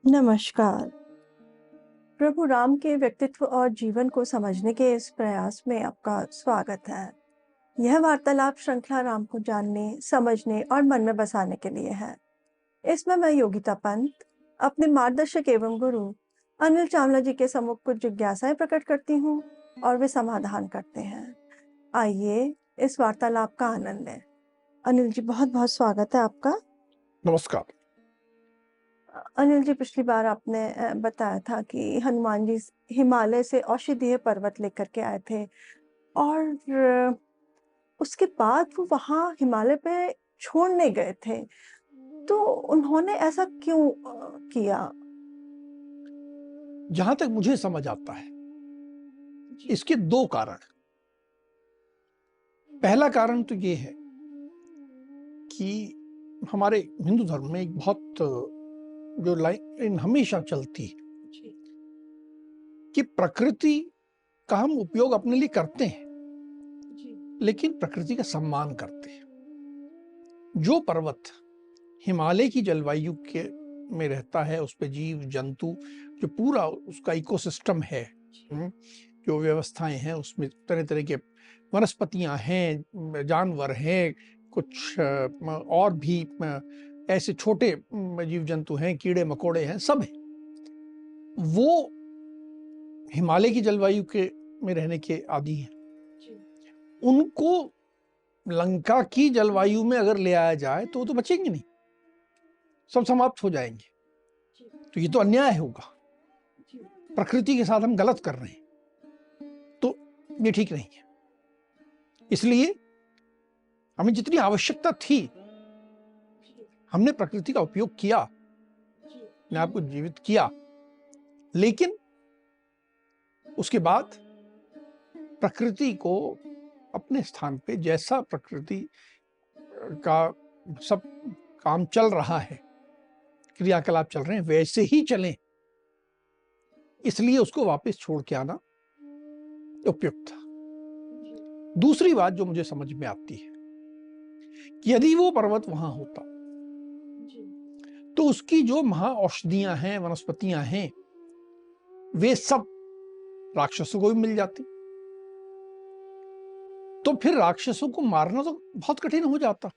नमस्कार। प्रभु राम के व्यक्तित्व और जीवन को समझने के इस प्रयास में आपका स्वागत है। यह वार्तालाप श्रृंखला राम को जानने, समझने और मन में बसाने के लिए है। इसमें मैं योगिता पंत अपने मार्गदर्शक एवं गुरु अनिल चावला जी के सम्मुख कुछ जिज्ञासाएं प्रकट करती हूँ और वे समाधान करते हैं। आइए इस वार्तालाप का आनंद लें। अनिल जी, बहुत बहुत स्वागत है आपका। नमस्कार। अनिल जी, पिछली बार आपने बताया था कि हनुमान जी हिमालय से औषधीय पर्वत लेकर के आए थे और उसके बाद वो वहाँ हिमालय पे छोड़ने गए थे। तो उन्होंने ऐसा क्यों किया? जहां तक मुझे समझ आता है, इसके दो कारण। पहला कारण तो ये है कि हमारे हिंदू धर्म में एक बहुत जो लाइन हमेशा चलती है कि प्रकृति का हम उपयोग अपने लिए करते हैं, लेकिन प्रकृति का सम्मान करते हैं। जो पर्वत हिमालय की जलवायु के में रहता है, उस पे जीव जंतु, जो पूरा उसका इकोसिस्टम है, जो व्यवस्थाएं हैं, उसमें तरह तरह के वनस्पतियां हैं, जानवर हैं, कुछ और भी ऐसे छोटे जीव जंतु हैं, कीड़े मकोड़े हैं, सब हैं। वो हिमालय की जलवायु के में रहने के आदी हैं। उनको लंका की जलवायु में अगर ले आया जाए तो वो तो बचेंगे नहीं, सब समाप्त हो जाएंगे। तो ये तो अन्याय होगा, प्रकृति के साथ हम गलत कर रहे हैं, तो ये ठीक नहीं है। इसलिए हमें जितनी आवश्यकता थी, हमने प्रकृति का उपयोग किया, अपने आप को जीवित किया, लेकिन उसके बाद प्रकृति को अपने स्थान पे, जैसा प्रकृति का सब काम चल रहा है, क्रियाकलाप चल रहे हैं, वैसे ही चलें, इसलिए उसको वापस छोड़ के आना उपयुक्त था। दूसरी बात जो मुझे समझ में आती है कि यदि वो पर्वत वहां होता तो उसकी जो महाऔषधियां हैं, वनस्पतियां हैं, वे सब राक्षसों को भी मिल जाती। तो फिर राक्षसों को मारना तो बहुत कठिन हो जाता।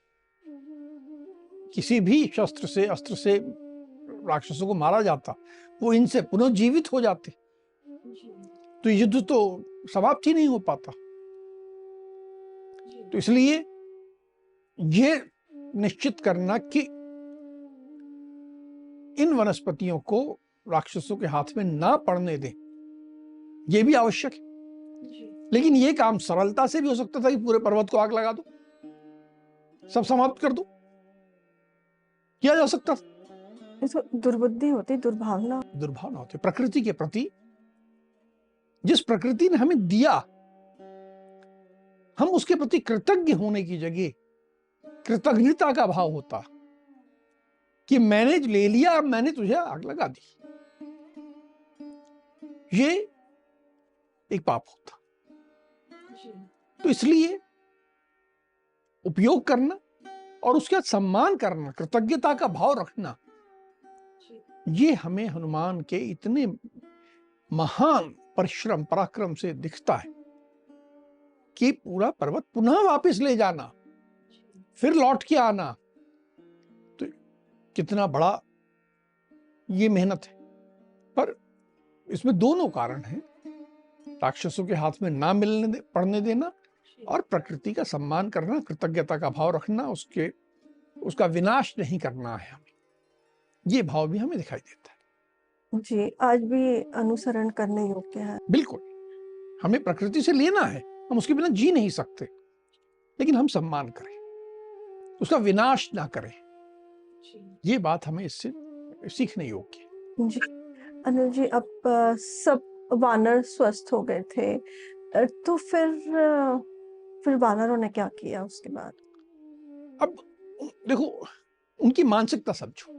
किसी भी शस्त्र से, अस्त्र से राक्षसों को मारा जाता, वो इनसे पुनर्जीवित हो जाते, तो युद्ध तो समाप्त ही नहीं हो पाता। तो इसलिए ये निश्चित करना कि इन वनस्पतियों को राक्षसों के हाथ में ना पड़ने दें, ये भी आवश्यक है। लेकिन ये काम सरलता से भी हो सकता था कि पूरे पर्वत को आग लगा दो, सब समाप्त कर दो, किया जा सकता था। इसको दुर्बुद्धि होती, दुर्भावना होती प्रकृति के प्रति। जिस प्रकृति ने हमें दिया, हम उसके प्रति कृतज्ञ होने की जगह कृतज्ञता का भाव होता कि मैंने ले लिया, अब मैंने तुझे आग लगा दी, ये एक पाप होता। तो इसलिए उपयोग करना और उसके बाद सम्मान करना, कृतज्ञता का भाव रखना, ये हमें हनुमान के इतने महान परिश्रम पराक्रम से दिखता है कि पूरा पर्वत पुनः वापस ले जाना, फिर लौट के आना, तो कितना बड़ा ये मेहनत है। पर इसमें दोनों कारण हैं, राक्षसों के हाथ में ना पड़ने देना और प्रकृति का सम्मान करना, कृतज्ञता का भाव रखना, उसका विनाश नहीं करना है हमें। ये भाव भी हमें दिखाई देता है। जी, आज भी अनुसरण करने योग्य है। बिल्कुल, हमें प्रकृति से लेना है, हम उसके बिना जी नहीं सकते, लेकिन हम सम्मान करें, उसका विनाश ना करें। ये बात हमें इससे सीखने योग्य है। जी, अनिल जी, अब सब वानर स्वस्थ हो गए थे, तो फिर वानरों ने क्या किया उसके बाद? अब देखो, उनकी मानसिकता समझो,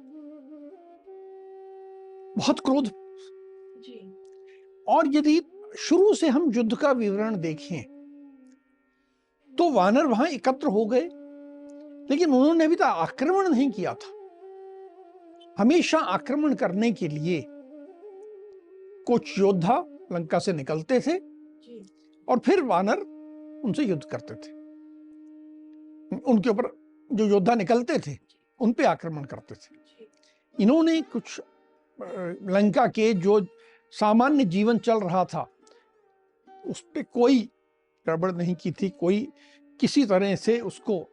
बहुत क्रोध। और यदि शुरू से हम युद्ध का विवरण देखें तो वानर वहां एकत्र हो गए, लेकिन उन्होंने अभी तक आक्रमण नहीं किया था। हमेशा आक्रमण करने के लिए कुछ योद्धा लंका से निकलते थे और फिर वानर उनसे युद्ध करते थे। उनके ऊपर जो योद्धा निकलते थे उन पे आक्रमण करते थे। इन्होंने कुछ लंका के जो सामान्य जीवन चल रहा था उस पे कोई गड़बड़ नहीं की थी, कोई किसी तरह से उसको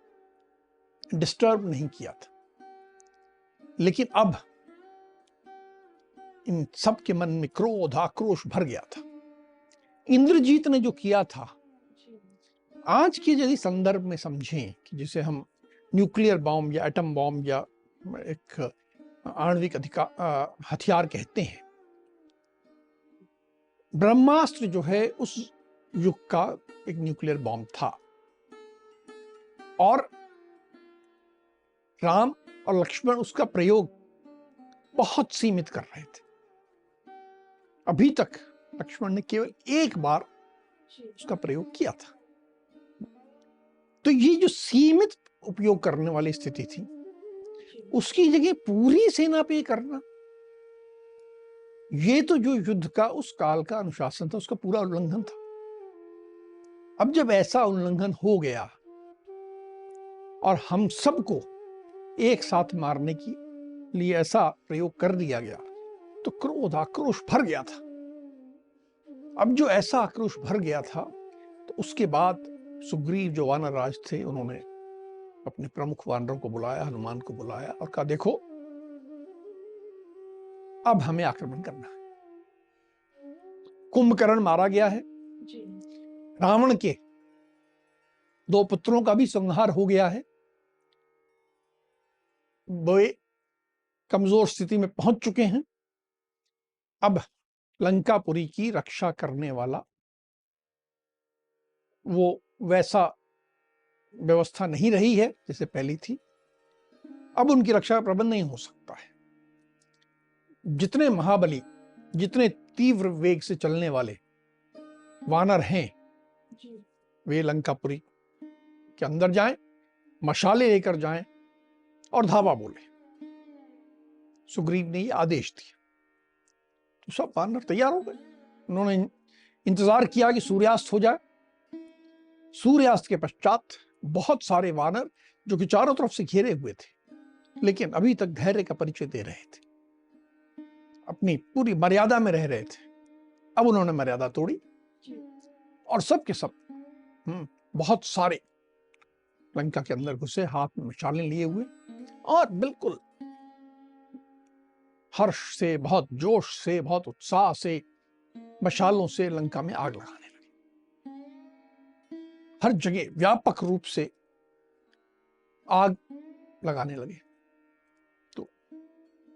डिस्टर्ब नहीं किया था। लेकिन अब इन सब के मन में क्रोध आक्रोश भर गया था। इंद्रजीत ने जो किया था, आज के यदि संदर्भ में समझें कि जिसे हम न्यूक्लियर बॉम्ब या एटम बॉम्ब या एक आणविक हथियार कहते हैं, ब्रह्मास्त्र जो है उस युग का एक न्यूक्लियर बॉम्ब था और राम और लक्ष्मण उसका प्रयोग बहुत सीमित कर रहे थे। अभी तक लक्ष्मण ने केवल एक बार उसका प्रयोग किया था। तो ये जो सीमित उपयोग करने वाली स्थिति थी, उसकी जगह पूरी सेना पे करना, ये तो जो युद्ध का उस काल का अनुशासन था उसका पूरा उल्लंघन था। अब जब ऐसा उल्लंघन हो गया और हम सबको एक साथ मारने की लिए ऐसा प्रयोग कर दिया गया, तो क्रोध आक्रोश भर गया था। अब जो ऐसा आक्रोश भर गया था, तो उसके बाद सुग्रीव जो वानर राज थे, उन्होंने अपने प्रमुख वानरों को बुलाया, हनुमान को बुलाया और कहा, देखो अब हमें आक्रमण करना है। कुंभकर्ण मारा गया है, रावण के 2 पुत्रों का भी संहार हो गया है, वे कमजोर स्थिति में पहुंच चुके हैं। अब लंकापुरी की रक्षा करने वाला वो वैसा व्यवस्था नहीं रही है जैसे पहली थी। अब उनकी रक्षा का प्रबंध नहीं हो सकता है। जितने महाबली, जितने तीव्र वेग से चलने वाले वानर हैं, वे लंकापुरी के अंदर जाएं, मशाले लेकर जाएं और धावा बोले। सुग्रीव ने ये आदेश दिया तो सब वानर तैयार हो गए। उन्होंने इंतजार किया कि सूर्यास्त हो जाए। सूर्यास्त के पश्चात बहुत सारे वानर जो कि चारों तरफ से घेरे हुए थे, लेकिन अभी तक धैर्य का परिचय दे रहे थे, अपनी पूरी मर्यादा में रह रहे थे। अब उन्होंने मर्यादा तोड़ी और सब के सब बहुत सारे लंका के अंदर घुसे, हाथ में मशालें लिए हुए और बिल्कुल हर्ष से, बहुत जोश से, बहुत उत्साह से मशालों से लंका में आग लगाने लगे। हर जगह व्यापक रूप से आग लगाने लगे। तो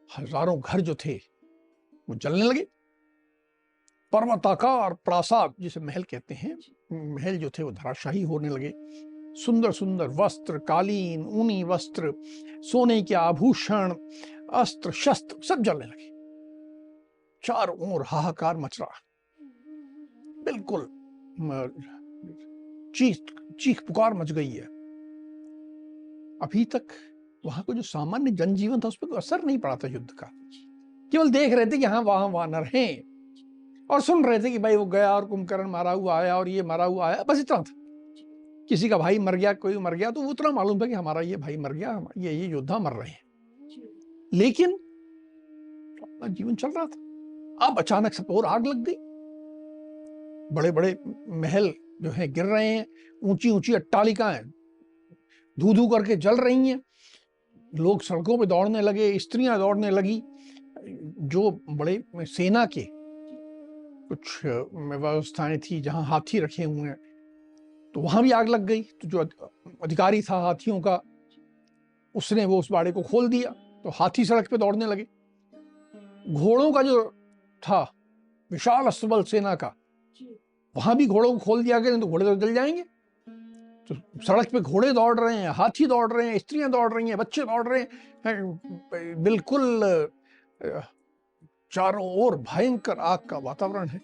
हजारों घर जो थे वो जलने लगे। पर्वताकार प्रासाद जिसे महल कहते हैं, महल जो थे वो धराशायी होने लगे। सुंदर सुंदर वस्त्र, कालीन, ऊनी वस्त्र, सोने के आभूषण, अस्त्र शस्त्र सब जलने लगे। चारों ओर हाहाकार मच रहा, बिल्कुल चीख पुकार मच गई है। अभी तक वहां को जो सामान्य जनजीवन था उस पर कोई असर नहीं पड़ा था युद्ध का। केवल देख रहे थे कि हाँ वहां वानर हैं और सुन रहे थे कि भाई वो गया और कुंभकर्ण मारा हुआ आया और ये मारा हुआ आया, बस इतना था। किसी का भाई मर गया, कोई मर गया, तो वो उतना मालूम था कि हमारा ये भाई मर गया, ये योद्धा मर रहे हैं। लेकिन अपना जीवन चल रहा था। अब अचानक सब और आग लग गई। बड़े बड़े महल जो है गिर रहे हैं, ऊंची ऊंची अट्टालिकाएं धू धू करके जल रही हैं। लोग सड़कों पे दौड़ने लगे, स्त्रियां दौड़ने लगी। जो बड़े सेना के कुछ व्यवस्थाएं थी जहां हाथी रखे हुए हैं, तो वहां भी आग लग गई। तो जो अधिकारी था हाथियों का, उसने वो उस बाड़े को खोल दिया, तो हाथी सड़क पे दौड़ने लगे। घोड़ों का जो था विशाल अश्वबल सेना का, वहां भी घोड़ों को खोल दिया गया, नहीं तो घोड़े तो जल जाएंगे। तो सड़क पे घोड़े दौड़ रहे हैं, हाथी दौड़ रहे हैं, स्त्रियां दौड़ रही हैं, बच्चे दौड़ रहे हैं। बिल्कुल चारों ओर भयंकर आग का वातावरण है,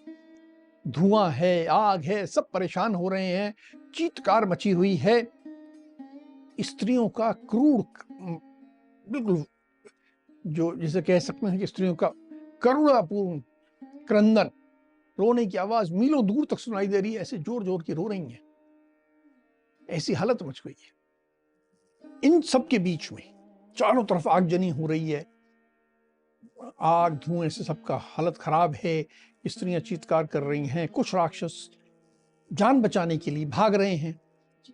धुआं है, आग है, सब परेशान हो रहे हैं, चीत्कार मची हुई है। स्त्रियों का क्रूर, बिल्कुल जो जिसे कह सकते हैं कि स्त्रियों का करुणापूर्ण क्रंदन, रोने की आवाज मीलों दूर तक सुनाई दे रही है, ऐसे जोर जोर की रो रही हैं, ऐसी हालत मच गई है। इन सब के बीच में चारों तरफ आगजनी हो रही है, आग धुएं से सबका हालत खराब है, स्त्रियां चीत्कार कर रही हैं, कुछ राक्षस जान बचाने के लिए भाग रहे हैं।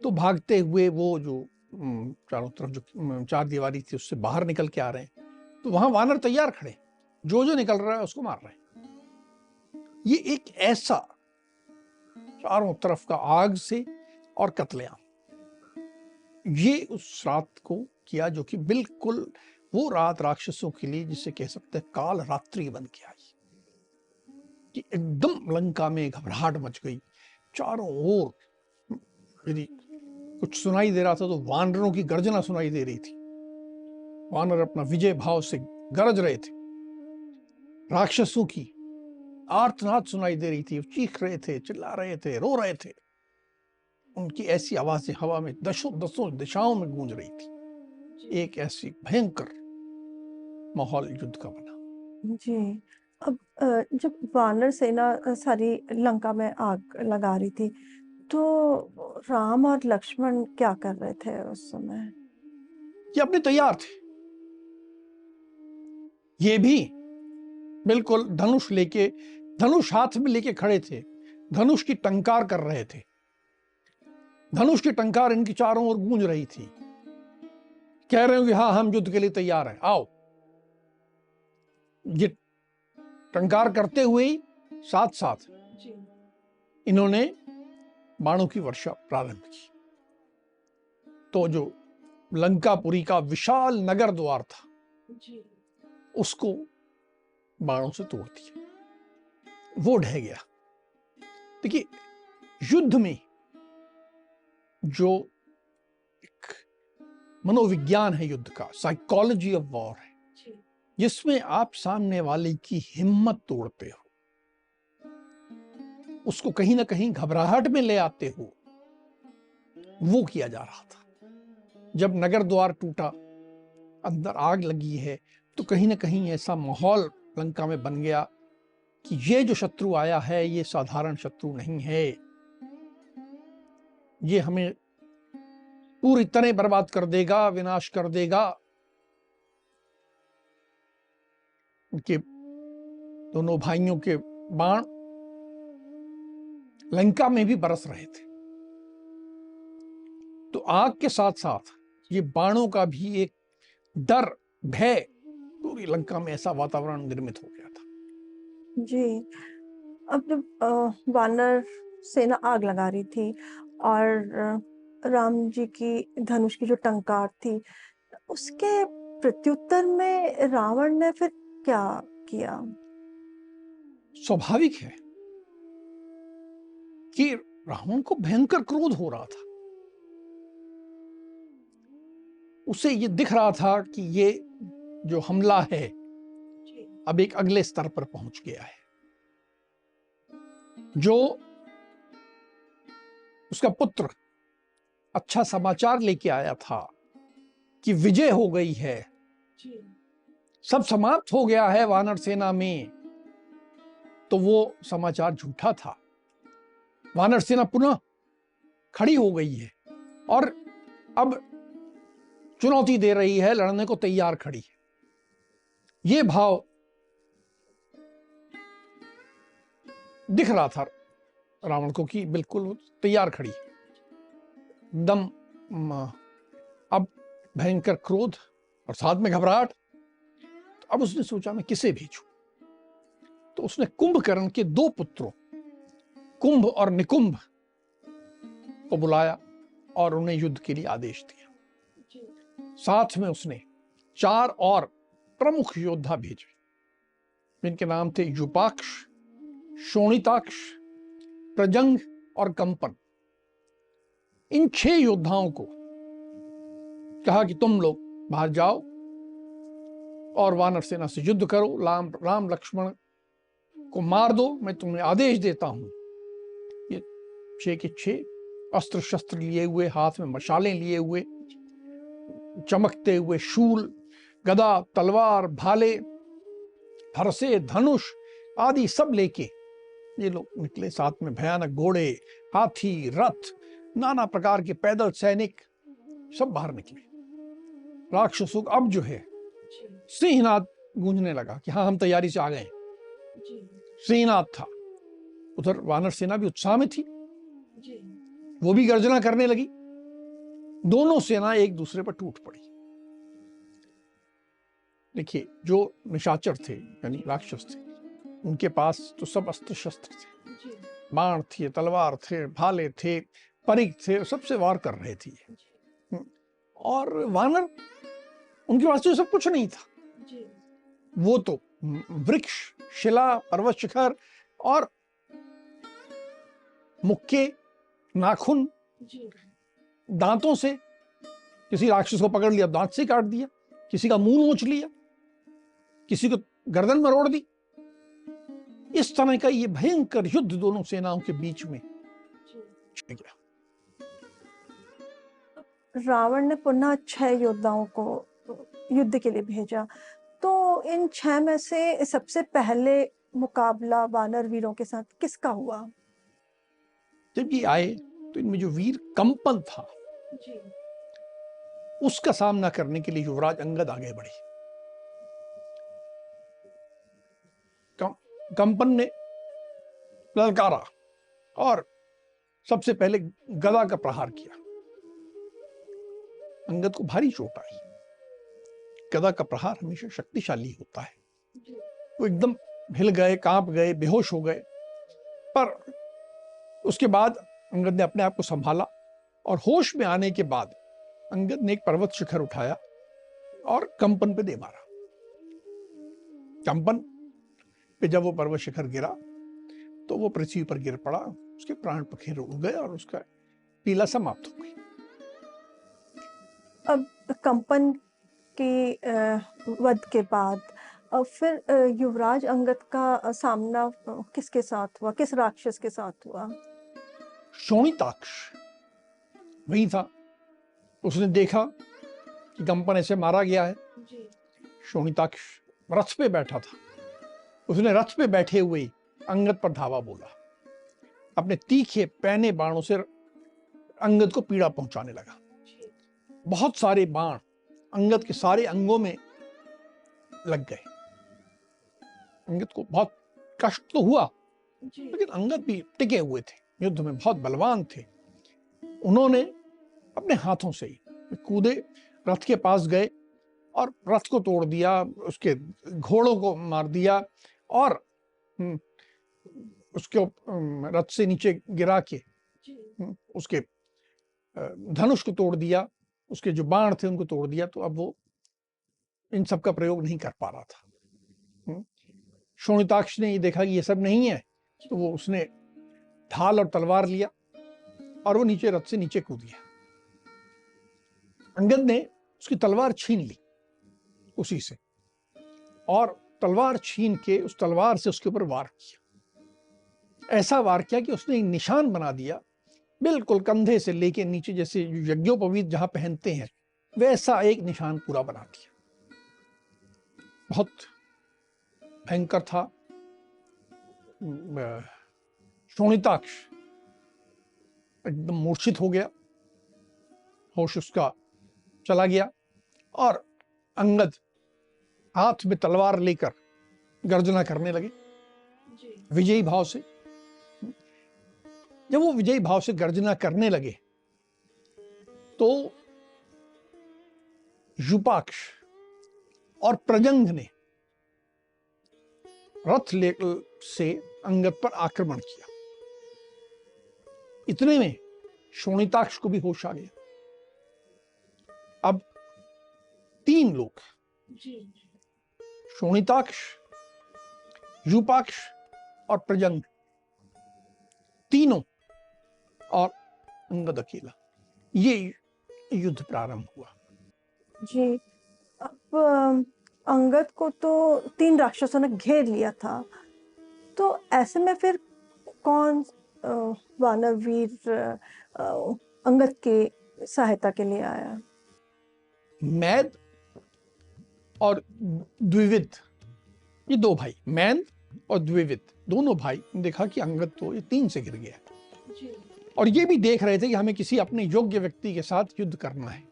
तो भागते हुए वो जो चारों तरफ जो चार दीवारी थी उससे बाहर निकल के आ रहे हैं, तो वहां वानर तैयार खड़े, जो जो निकल रहा है उसको मार रहे हैं। ये एक ऐसा चारों तरफ का आग से और कत्लेआम, ये उस रात को किया जो कि बिल्कुल वो रात राक्षसों के लिए जिसे कह सकते हैं काल रात्रि बन के आई, कि एकदम लंका में घबराहट मच गई। चारों ओर यदि कुछ सुनाई दे रहा था तो वानरों की गर्जना सुनाई दे रही थी, वानर अपना विजय भाव से गरज रहे थे, राक्षसों की आर्तनाद सुनाई दे रही थी, चीख रहे थे, चिल्ला रहे थे, रो रहे थे, उनकी ऐसी आवाजें हवा में दसों दसों दिशाओं में गूंज रही थी। एक ऐसी भयंकर माहौल युद्ध का बना। जी। अब जब वानर सेना सारी लंका में आग लगा रही थी, तो राम और लक्ष्मण क्या कर रहे थे उस समय? ये अपने तैयार थे, ये भी बिल्कुल धनुष हाथ में लेके खड़े थे, धनुष की टंकार कर रहे थे, धनुष की टंकार इनकी चारों ओर गूंज रही थी, कह रहे हो कि हाँ हम युद्ध के लिए तैयार हैं, आओ। ये टंकार करते हुए ही साथ साथ इन्होंने बाणों की वर्षा प्रारंभ की। तो जो लंकापुरी का विशाल नगर द्वार था उसको बाणों से तोड़ दिया, वो ढह गया। देखिए, युद्ध में जो एक मनोविज्ञान है युद्ध का, साइकोलॉजी ऑफ वॉर है, जिसमें आप सामने वाले की हिम्मत तोड़ते हो, उसको कहीं ना कहीं घबराहट में ले आते हो, वो किया जा रहा था। जब नगर द्वार टूटा, अंदर आग लगी है, तो कहीं ना कहीं ऐसा माहौल लंका में बन गया कि ये जो शत्रु आया है ये साधारण शत्रु नहीं है, ये हमें पूरी तरह बर्बाद कर देगा, विनाश कर देगा। उनके दोनों भाइयों के बाण लंका में भी बरस रहे थे, तो आग के साथ साथ ये बाणों का भी एक डर, भय पूरी लंका में ऐसा वातावरण निर्मित हो गया था। जी। अब जब वानर सेना आग लगा रही थी और राम जी की धनुष की जो टंकार थी, उसके प्रत्युत्तर में रावण ने फिर क्या किया? स्वाभाविक है कि रावण को भयंकर क्रोध हो रहा था, उसे ये दिख रहा था कि ये जो हमला है अब एक अगले स्तर पर पहुंच गया है। जो उसका पुत्र अच्छा समाचार लेके आया था कि विजय हो गई है, सब समाप्त हो गया है वानर सेना में, तो वो समाचार झूठा था। वानर सेना पुनः खड़ी हो गई है और अब चुनौती दे रही है, लड़ने को तैयार खड़ी है। ये भाव दिख रहा था रावण को कि बिल्कुल तैयार खड़ी है। दम अब भयंकर क्रोध और साथ में घबराहट। तो अब उसने सोचा मैं किसे भेजूं, तो उसने कुंभकर्ण के दो पुत्रों कुंभ और निकुंभ को बुलाया और उन्हें युद्ध के लिए आदेश दिया। साथ में उसने 4 और प्रमुख योद्धा भेजे, जिनके नाम थे युपाक्ष, शोणिताक्ष, प्रजंग और कंपन। इन 6 योद्धाओं को कहा कि तुम लोग बाहर जाओ और वानर सेना से युद्ध करो, राम लक्ष्मण को मार दो, मैं तुम्हें आदेश देता हूं। ये 6 के 6 अस्त्र शस्त्र लिए हुए, हाथ में मशालें लिए हुए, चमकते हुए शूल, गदा, तलवार, भाले, फरसे, धनुष आदि सब लेके ये लोग निकले। साथ में भयानक घोड़े, हाथी, रथ, नाना प्रकार के पैदल सैनिक सब बाहर निकले। राक्षसों अब जो है सिंहनाद गूंजने लगा कि हाँ हम तैयारी से आ गए। सिंहनाद था। उधर वानर सेना भी उत्साह में थी, वो भी गर्जना करने लगी। दोनों सेना एक दूसरे पर टूट पड़ी। देखिए, जो निशाचर थे यानी राक्षस थे, उनके पास तो सब अस्त्र शस्त्र थे, बाण थे, तलवार थे, भाले थे, परिघ थे, सबसे वार कर रहे थे। और वानर, उनके पास तो सब कुछ नहीं था। वो तो वृक्ष, शिला, पर्वत शिखर और मुक्के, नाखून, दांतों से किसी राक्षस को पकड़ लिया, दांत से काट दिया, किसी का मुंह नोच लिया, किसी को गर्दन मरोड़ दी। इस तरह का ये भयंकर युद्ध दोनों सेनाओं के बीच में छिड़ गया। रावण ने पुनः 6 योद्धाओं को युद्ध के लिए भेजा। तो इन 6 में से सबसे पहले मुकाबला वानर वीरों के साथ किसका हुआ? जब ये आए तो इनमें जो वीर कंपन था, उसका सामना करने के लिए युवराज अंगद आगे बढ़े। कंपन ने ललकारा और सबसे पहले गदा का प्रहार किया। अंगद को भारी चोट आई। गदा का प्रहार हमेशा शक्तिशाली होता है। वो एकदम हिल गए, कांप गए, बेहोश हो गए। पर उसके बाद अंगद ने अपने आप को संभाला और होश में आने के बाद अंगद ने एक पर्वत शिखर उठाया और कंपन पे दे मारा। कंपन पे जब वो पर्वत शिखर गिरा तो वो पृथ्वी पर गिर पड़ा, उसके प्राण पखेरु उड़ गए और उसका पीला समाप्त हो गई। अब कंपन के वध के बाद फिर युवराज अंगद का सामना किसके साथ हुआ, किस राक्षस के साथ हुआ? शोणिताक्ष वही था। उसने देखा कि कंपन ऐसे मारा गया है। शोणिताक्ष रथ पे बैठा था। उसने रथ पे बैठे हुए अंगद पर धावा बोला। अपने तीखे पैने बाणों से अंगद को पीड़ा पहुंचाने लगा। बहुत सारे बाण अंगद के सारे अंगों में लग गए। अंगद को बहुत कष्ट तो हुआ, लेकिन अंगद भी टिके हुए थे, युद्ध में बहुत बलवान थे। उन्होंने अपने हाथों से ही कूदे, रथ के पास गए और रथ को तोड़ दिया, उसके घोड़ों को मार दिया और उसके रथ से नीचे गिरा के उसके धनुष को तोड़ दिया, उसके जो बाण थे उनको तोड़ दिया। तो अब वो इन सब का प्रयोग नहीं कर पा रहा था। शोणिताक्ष ने ये देखा कि ये सब नहीं है, तो वो उसने ढाल और तलवार लिया और वो नीचे रथ से नीचे कूद गया। अंगद ने उसकी तलवार छीन ली उसी से और तलवार छीन के उस तलवार से उसके ऊपर वार किया। ऐसा वार किया कि उसने एक निशान बना दिया, बिल्कुल कंधे से लेके नीचे, जैसे यज्ञोपवीत जहां पहनते हैं वैसा एक निशान पूरा बना दिया। बहुत भयंकर था। शोणिताक्ष एकदम मूर्छित हो गया, होश उसका चला गया और अंगद हाथ में तलवार लेकर गर्जना करने लगे विजयी भाव से। जब वो विजयी भाव से गर्जना करने लगे तो युपाक्ष और प्रजंग ने रथ से अंगद पर आक्रमण किया। इतने में शोणिताक्ष को भी होश आ गया। अब 3 लोग, शोणिताक्ष, युपाक्ष और प्रजंग, तीनों और अंगद अकेला, ये युद्ध प्रारंभ हुआ। जी, अब अंगद को तो 3 राक्षसों ने घेर लिया था, तो ऐसे में फिर कौन वानर वीर अंगद के सहायता के लिए आया? मैद और द्विविद, ये दो भाई, मैंद और द्विविद, दोनों भाई ने देखा कि अंगद तो ये 3 से गिर गया और ये भी देख रहे थे कि हमें किसी अपने योग्य व्यक्ति के साथ युद्ध करना है।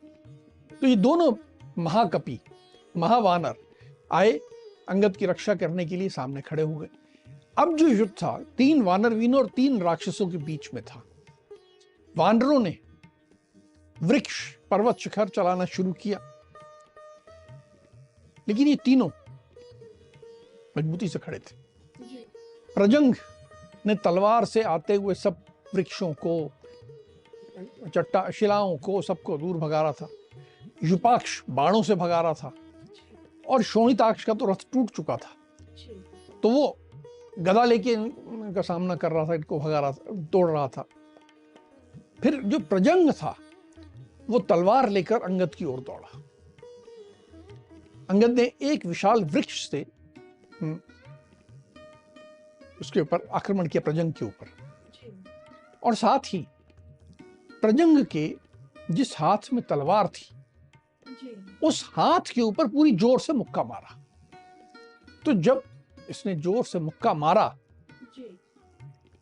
तो ये दोनों महाकपि, महावानर आए, अंगद की रक्षा करने के लिए सामने खड़े हो गए। अब जो युद्ध था 3 वानर वीरों और 3 राक्षसों के बीच में था। वानरों ने वृक्ष, पर्वत, शिखर चलाना शुरू किया, लेकिन ये तीनों मजबूती से खड़े थे। प्रजंग ने तलवार से आते हुए सब वृक्षों को, शिलाओं को, सबको दूर भगा रहा था। युपाक्ष बाणों से भगा रहा था और शोणिताक्ष का तो रथ टूट चुका था, तो वो गदा लेके इनका सामना कर रहा था, इनको भगा रहा था, तोड़ रहा था। फिर जो प्रजंग था वो तलवार लेकर अंगद की ओर दौड़ा। अंगद ने एक विशाल वृक्ष से उसके ऊपर आक्रमण किया, प्रजंग के ऊपर, और साथ ही प्रजंग के जिस हाथ में तलवार थी उस हाथ के ऊपर पूरी जोर से मुक्का मारा। तो जब इसने जोर से मुक्का मारा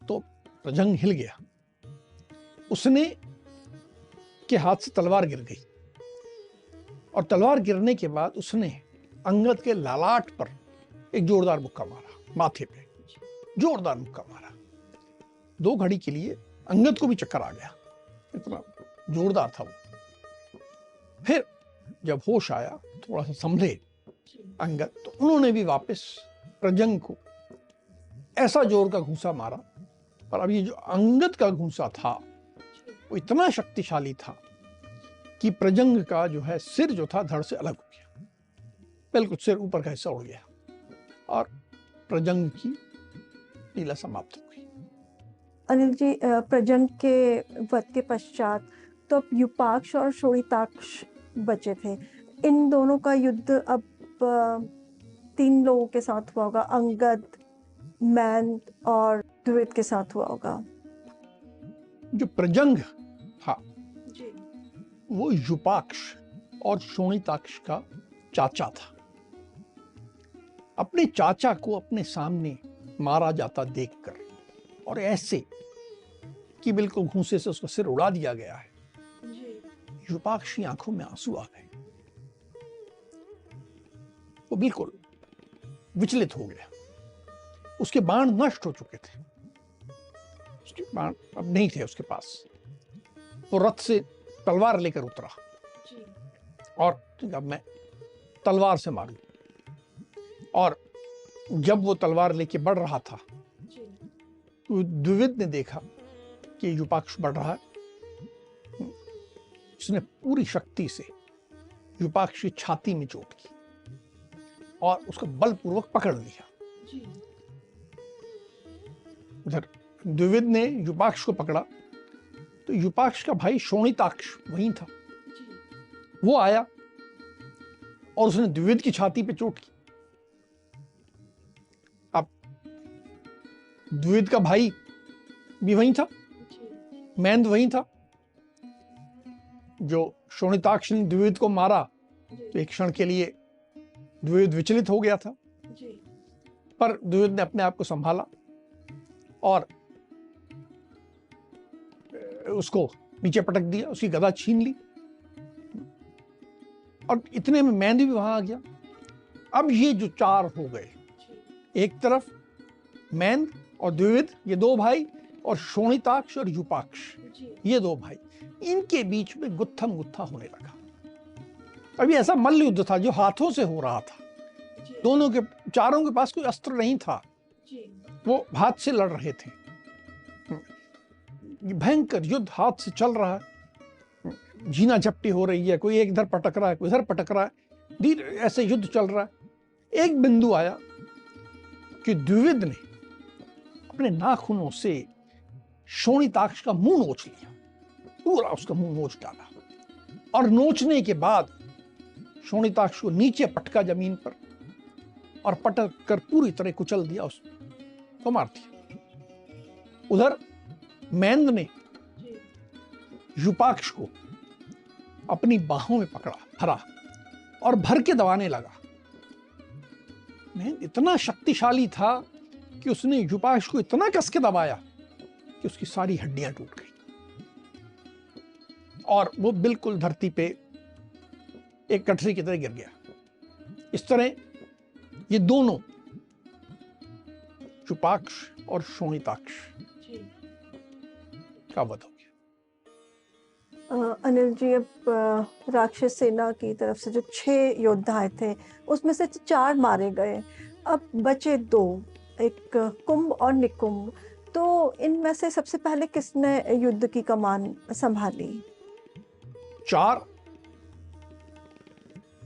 तो प्रजंग हिल गया, उसने के हाथ से तलवार गिर गई और तलवार गिरने के बाद उसने अंगद के ललाट पर एक जोरदार मुक्का मारा, माथे पे जोरदार मुक्का मारा। 2 घड़ी के लिए अंगद को भी चक्कर आ गया, इतना जोरदार था वो। फिर जब होश आया, थोड़ा सा संभले अंगद, तो उन्होंने भी वापस प्रजंग को ऐसा जोर का घूंसा मारा, पर अब ये जो अंगद का घूंसा था वो इतना शक्तिशाली था कि प्रजंग का जो है सिर जो था धड़ से अलग हो गया, बिल्कुल सिर ऊपर का हिस्सा उड़ गया और प्रजंग की लीला समाप्त हो गई। अनिल जी, प्रजंग के वध के पश्चात तो अब युपाक्ष और शोणिताक्ष बचे थे। इन दोनों का युद्ध अब 3 लोगों के साथ हुआ होगा, अंगद, मैंद और द्विविद के साथ हुआ होगा। जो प्रजंग था वो युपाक्ष और शोणिताक्ष का चाचा था। अपने चाचा को अपने सामने मारा जाता देखकर और ऐसे कि बिल्कुल घूंसे से उसका सिर उड़ा दिया गया है, युपाक्ष की आंखों में आंसू आ गए। वो बिल्कुल विचलित हो गया, उसके बाण नष्ट हो चुके थे, उसके बाण अब नहीं थे उसके पास। वो रथ से तलवार लेकर उतरा और अब मैं तलवार से मारूं। और जब वो तलवार लेके बढ़ रहा था तो द्विविद ने देखा कि युपाक्ष बढ़ रहा है। उसने पूरी शक्ति से युपाक्ष की छाती में चोट की और उसको बलपूर्वक पकड़ लिया। उधर द्विविद ने युपाक्ष को पकड़ा तो युपाक्ष का भाई शोणिताक्ष वहीं था। वो आया और उसने द्विविद की छाती पे चोट की। अब द्विविद का भाई भी वहीं था, मैंद वहीं था। जो शोणिताक्ष ने द्विविद को मारा तो एक क्षण के लिए द्विविद विचलित हो गया था, पर द्विविद ने अपने आप को संभाला और उसको नीचे पटक दिया, उसकी गदा छीन ली और इतने में मैंद भी वहां आ गया। अब ये जो 4 हो गए, एक तरफ मैंद और द्विविद, ये 2 भाई, और शोणिताक्ष और युपाक्ष, ये 2 भाई, इनके बीच में गुत्थम गुत्था होने लगा। अभी ऐसा मल्ल युद्ध था जो हाथों से हो रहा था। दोनों के, चारों के पास कोई अस्त्र नहीं था, वो हाथ से लड़ रहे थे। भयंकर युद्ध हाथ से चल रहा है, झीना झपटी हो रही है, कोई एक इधर पटक रहा है, कोई इधर पटक रहा है, धीरे ऐसे युद्ध चल रहा है। एक बिंदु आया कि द्विविद ने अपने नाखूनों से शोणिताक्ष का मुंह नोच लिया, पूरा उसका मुंह नोच डाला और नोचने के बाद शोणिताक्ष को नीचे पटका जमीन पर और पटक कर पूरी तरह कुचल दिया, उसको मार दिया। उधर मैंद ने युपाक्ष को अपनी बाहों में पकड़ा, भरा और भर के दबाने लगा मेंद इतना शक्तिशाली था कि उसने युपाक्ष को इतना कस के दबाया कि उसकी सारी हड्डियां टूट गई और वो बिल्कुल धरती पे एक कटरी की तरह गिर गया। इस तरह ये दोनों युपाक्ष और शोणिताक्ष का वध हो गया। अनिल जी, अब राक्षस सेना की तरफ से जो 6 योद्धा आए थे उसमें से 4 मारे गए, अब बचे 2, एक कुंभ और निकुंभ। तो इनमें से सबसे पहले किसने युद्ध की कमान संभाली? 4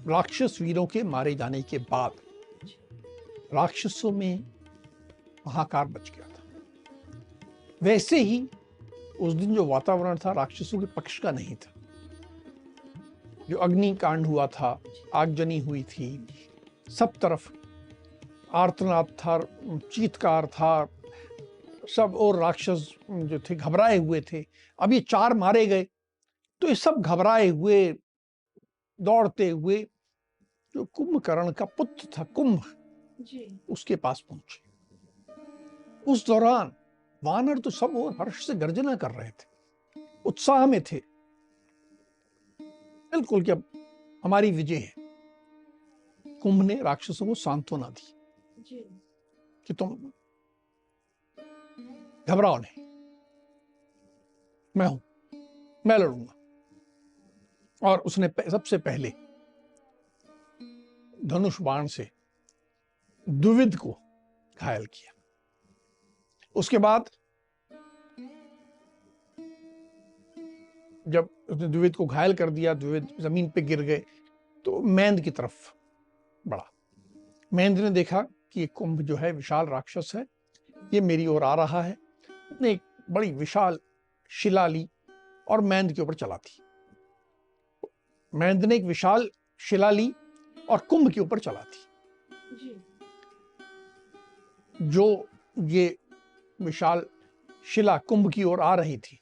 राक्षस वीरों के मारे जाने के बाद राक्षसों में हाहाकार मच गया था। वैसे ही उस दिन जो वातावरण था राक्षसों के पक्ष का नहीं था। जो अग्निकांड हुआ था, आगजनी हुई थी, सब तरफ आर्तनाद था, चीत्कार था, सब और राक्षस जो थे घबराए हुए थे। अब ये 4 मारे गए तो ये सब घबराए हुए दौड़ते हुए जो कुंभकर्ण का पुत्र था कुंभ उसके पास पहुंचे। उस दौरान वानर तो सब और हर्ष से गर्जना कर रहे थे, उत्साह में थे, बिल्कुल कि अब हमारी विजय है। कुंभ ने राक्षसों को सांत्वना दी कि तुम घबराओ नहीं, मैं हूं, मैं लड़ूंगा। और उसने सबसे पहले धनुष बाण से द्विविद को घायल किया। उसके बाद जब उसने द्विविद को घायल कर दिया, द्विविद जमीन पे गिर गए, तो मेंद की तरफ बढ़ा। मेंद ने देखा कि ये कुंभ जो है विशाल राक्षस है, ये मेरी ओर आ रहा है। उसने एक बड़ी विशाल शिला ली और मेंद के ऊपर चला दी। मेंद ने एक विशाल शिला ली और कुंभ के ऊपर चला दी। जो ये विशाल शिला कुंभ की ओर आ रही थी,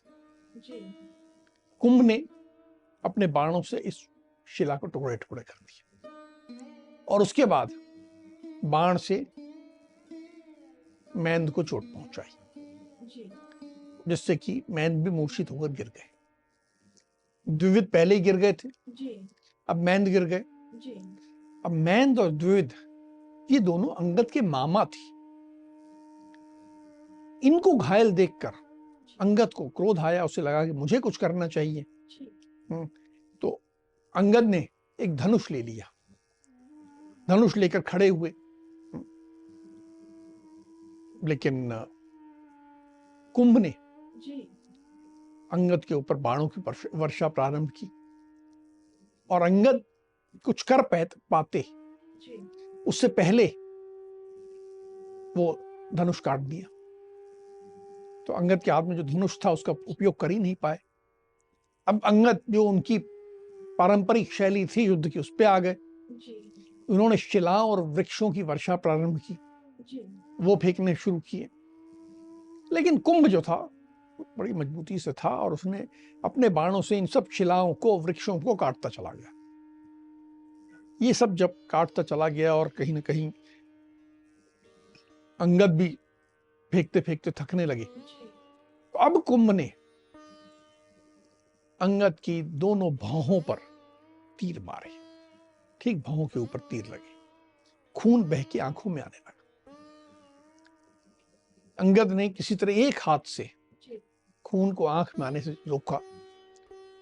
कुंभ ने अपने बाणों से इस शिला को टुकड़े टुकड़े कर दिए और उसके बाद बाण से मेंद को चोट पहुंचाई, जिससे कि मेंद भी मूर्छित होकर गिर गए। द्विविद पहले ही गिर गए थे, अब मेंद गिर गए। अब मेंद और द्विविद ये दोनों अंगद के मामा थी। इनको घायल देखकर अंगद को क्रोध आया, उसे लगा कि मुझे कुछ करना चाहिए। तो अंगद ने एक धनुष ले लिया, धनुष लेकर खड़े हुए। लेकिन कुंभ ने अंगद के ऊपर बाणों की वर्षा प्रारंभ की और अंगद कुछ कर पाते उससे पहले वो धनुष काट दिया। तो अंगद के हाथ में जो धनुष था उसका उपयोग कर ही नहीं पाए। अब अंगद जो उनकी पारंपरिक शैली थी युद्ध की, उस पे आ गए। उन्होंने शिलाओं और वृक्षों की वर्षा प्रारंभ की, वो फेंकने शुरू किए। लेकिन कुंभ जो था बड़ी मजबूती से था और उसने अपने बाणों से इन सब शिलाओं को, वृक्षों को काटता चला गया। ये सब जब काटता चला गया और कहीं ना कहीं अंगद भी फेंकते फेंकते थकने लगे, तो अब कुंभ ने अंगद की दोनों भौहों पर तीर मारे। ठीक भौहों के ऊपर तीर लगे, खून बह के आंखों में आने लगा। अंगद ने किसी तरह एक हाथ से खून को आंख में आने से रोका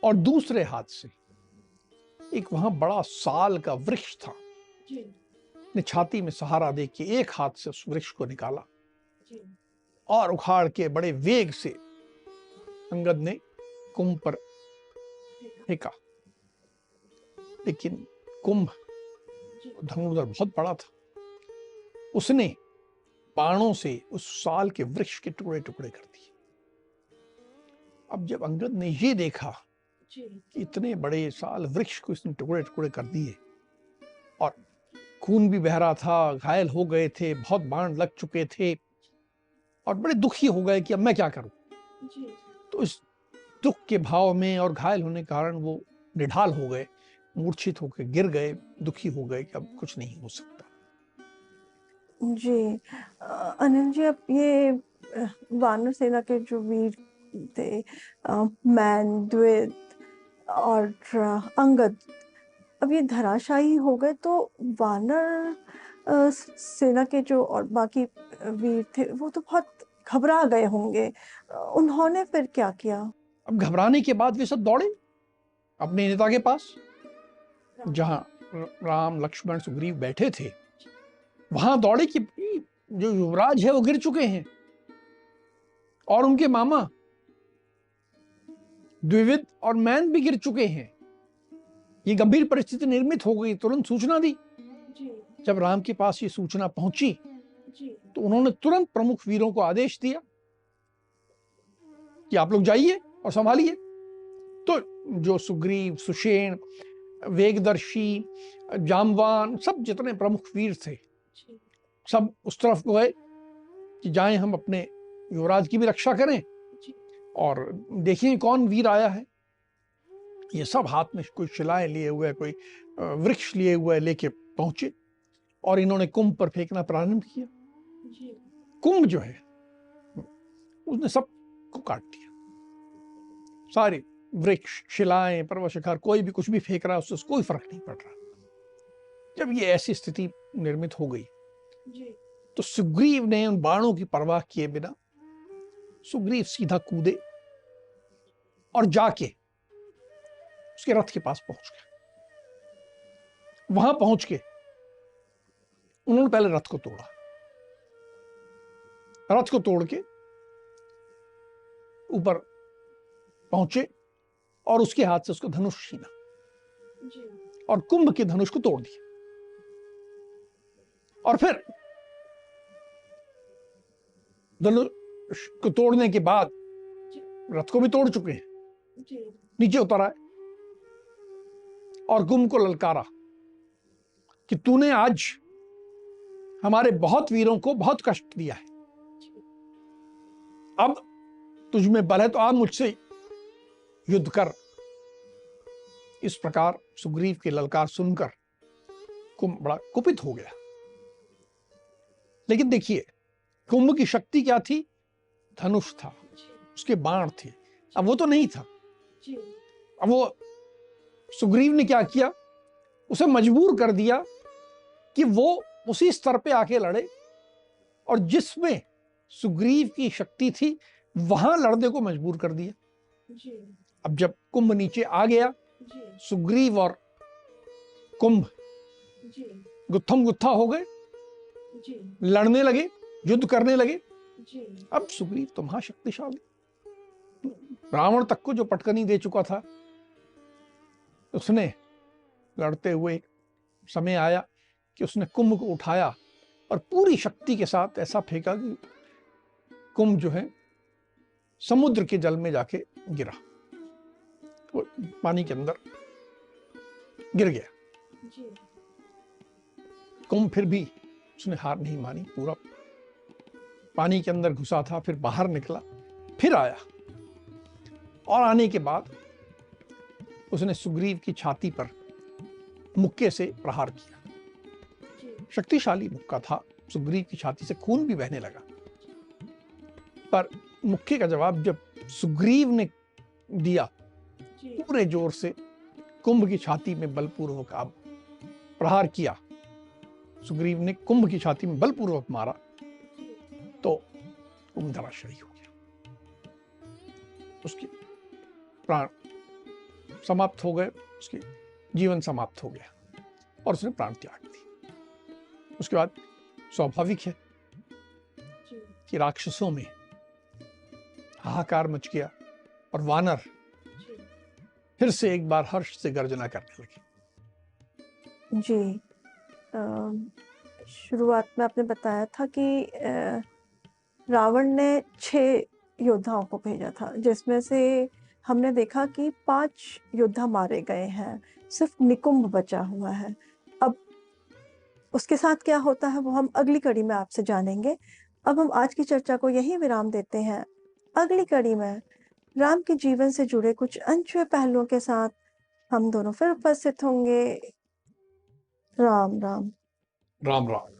और दूसरे हाथ से एक वहां बड़ा साल का वृक्ष था, ने छाती में सहारा दे के एक हाथ से उस वृक्ष को निकाला और उखाड़ के बड़े वेग से अंगद ने कुंभ पर फेंका। लेकिन कुंभ धनुर्धर बहुत बड़ा था, उसने बाणों से उस साल के वृक्ष के टुकड़े टुकड़े कर दिए। अब जब अंगद ने ये देखा कि इतने बड़े साल वृक्ष को इसने टुकड़े टुकड़े कर दिए और खून भी बह रहा था, घायल हो गए थे, बहुत बाण लग चुके थे और बड़े दुखी हो गए कि अब मैं क्या करूं। तो इस दुख के भाव में और घायल होने के कारण वो निढाल हो गए, मूर्छित होकर गिर गए, दुखी हो गए कि अब कुछ नहीं हो सकता। जी। अनिल जी, अब ये वानर सेना के जो वीर थे, मैन, द्विज और अंगद, अब ये धराशायी हो गए, तो वानर सेना के जो और बाकी वीर थे, वो तो बहुत घबरा गए होंगे। उन्होंने फिर क्या किया? अब घबराने के बाद वे सब दौड़े अपने नेता के पास, जहां राम लक्ष्मण सुग्रीव बैठे थे। वहां दौड़े कि जो युवराज है वो गिर चुके हैं और उनके मामा द्विविद और मैन भी गिर चुके हैं। ये गंभीर परिस्थिति निर्मित हो गई। तुरंत सूचना दी। जब राम के पास ये सूचना पहुंची तो उन्होंने तुरंत प्रमुख वीरों को आदेश दिया कि आप लोग जाइए और संभालिए। तो जो सुग्रीव, सुषेण, वेगदर्शी, जामवान, सब जितने प्रमुख वीर थे, सब उस तरफ गए कि जाएं हम अपने युवराज की भी रक्षा करें और देखिए कौन वीर आया है। ये सब हाथ में कोई शिलाएं लिए हुए, कोई वृक्ष लिए हुए लेके पहुंचे और इन्होंने कुंभ पर फेंकना प्रारंभ किया। कुंभ जो है उसने सबको काट दिया। सारे वृक्ष, शिलाएं, पर्वत शिखर, कोई भी कुछ भी फेंक रहा है उससे कोई फर्क नहीं पड़ रहा। जब ये ऐसी स्थिति निर्मित हो गई तो सुग्रीव ने उन बाणों की परवाह किए बिना सुग्रीव सीधा कूदे और जाके उसके रथ के पास पहुंच गए। वहां पहुंच के उन्होंने पहले रथ को तोड़ा। रथ को तोड़ के ऊपर पहुंचे और उसके हाथ से उसको धनुष छीना और कुंभ के धनुष को तोड़ दिया। और फिर धनुष को तोड़ने के बाद रथ को भी तोड़ चुके हैं, नीचे उतर आए और कुंभ को ललकारा कि तूने आज हमारे बहुत वीरों को बहुत कष्ट दिया है। अब तुझ में बल है तो आप मुझसे युद्ध कर। इस प्रकार सुग्रीव की ललकार सुनकर कुंभ बड़ा कुपित हो गया। लेकिन देखिए, कुंभ की शक्ति क्या थी? धनुष था, उसके बाण थे। अब वो तो नहीं था। अब वो सुग्रीव ने क्या किया? उसे मजबूर कर दिया कि वो उसी स्तर पे आके लड़े और जिसमें सुग्रीव की शक्ति थी वहां लड़ने को मजबूर कर दिया। अब जब कुंभ नीचे आ गया, सुग्रीव और कुंभ गुत्थम गुत्था हो गए, लड़ने लगे, युद्ध करने लगे। अब सुग्रीव तो महाशक्तिशाली, रावण तक को जो पटकनी दे चुका था, उसने लड़ते हुए समय आया कि उसने कुंभ को उठाया और पूरी शक्ति के साथ ऐसा फेंका कि कुंभ जो है समुद्र के जल में जाके गिरा, वो पानी के अंदर गिर गया। कुंभ फिर भी उसने हार नहीं मानी, पूरा पानी के अंदर घुसा था, फिर बाहर निकला, फिर आया और आने के बाद उसने सुग्रीव की छाती पर मुक्के से प्रहार किया। शक्तिशाली मुक्का था, सुग्रीव की छाती से खून भी बहने लगा। पर मुक्के का जवाब जब सुग्रीव ने दिया, पूरे जोर से कुंभ की छाती में बलपूर्वक आप प्रहार किया, सुग्रीव ने कुंभ की छाती में बलपूर्वक मारा तो कुंभ धराशायी हो गया। उसके प्राण समाप्त हो गए, उसके जीवन समाप्त हो गया और उसने प्राण त्याग दी। उसके बाद स्वाभाविक है कि राक्षसों में हाहाकार मच गया और वानर फिर से एक बार हर्ष से गर्जना करने लगे। जी। शुरुआत में आपने बताया था कि रावण ने 6 योद्धाओं को भेजा था, जिसमें से हमने देखा कि 5 योद्धा मारे गए हैं, सिर्फ निकुंभ बचा हुआ है। अब उसके साथ क्या होता है वो हम अगली कड़ी में आपसे जानेंगे। अब हम आज की चर्चा को यहीं विराम देते हैं। अगली कड़ी में राम के जीवन से जुड़े कुछ अनछुए पहलुओं के साथ हम दोनों फिर उपस्थित होंगे। राम राम। राम राम।